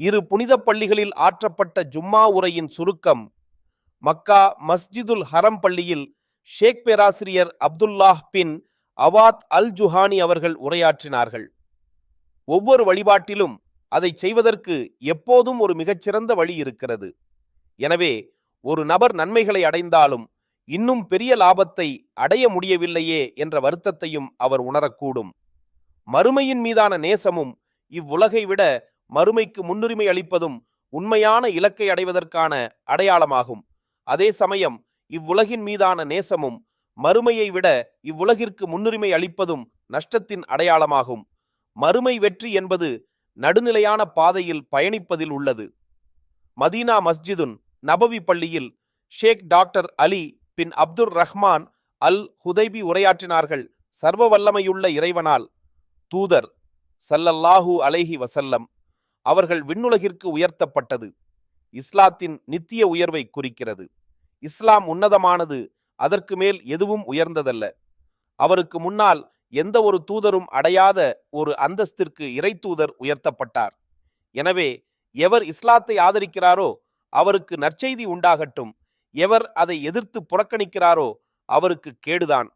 இரு புனித பள்ளிகளில் ஆற்றப்பட்ட ஜும்மா உரையின் சுருக்கம். மக்கா மஸ்ஜிதுல் ஹரம் பள்ளியில் ஷேக் பேராசிரியர் அப்துல்லாஹ் பின் அவாத் அல் ஜுஹானி அவர்கள் உரையாற்றினார்கள். ஒவ்வொரு வழிபாட்டிலும் அதை செய்வதற்கு எப்போதும் ஒரு மிகச்சிறந்த வழி இருக்கிறது. எனவே ஒரு நபர் நன்மைகளை அடைந்தாலும் இன்னும் பெரிய லாபத்தை அடைய முடியவில்லையே என்ற வருத்தத்தையும் அவர் உணரக்கூடும். மறுமையின் மீதான நேசமும் இவ்வுலகை விட மறுமைக்கு முன்னுரிமை அளிப்பதும் உண்மையான இலக்கை அடைவதற்கான அடையாளமாகும். அதே சமயம் இவ்வுலகின் மீதான நேசமும் மறுமையை விட இவ்வுலகிற்கு முன்னுரிமை அளிப்பதும் நஷ்டத்தின் அடையாளமாகும். மறுமை வெற்றி என்பது நடுநிலையான பாதையில் பயணிப்பதில் உள்ளது. மதீனா மஸ்ஜிதுன் நபவி பள்ளியில் ஷேக் டாக்டர் அலி பின் அப்துர் ரஹ்மான் அல் ஹுதைபி உரையாற்றினார்கள். சர்வ வல்லமையுள்ள இறைவனால் தூதர் ஸல்லல்லாஹு அலைஹி வஸல்லம் அவர்கள் விண்ணுலகிற்கு உயர்த்தப்பட்டது இஸ்லாத்தின் நித்திய உயர்வை குறிக்கிறது. இஸ்லாம் உன்னதமானது, அதற்கு மேல் எதுவும் உயர்ந்ததல்ல. அவருக்கு முன்னால் எந்த ஒரு தூதரும் அடையாத ஒரு அந்தஸ்திற்கு இறை தூதர் உயர்த்தப்பட்டார். எனவே எவர் இஸ்லாத்தை ஆதரிக்கிறாரோ அவருக்கு நற்செய்தி உண்டாகட்டும், எவர் அதை எதிர்த்து புறக்கணிக்கிறாரோ அவருக்கு கேடுதான்.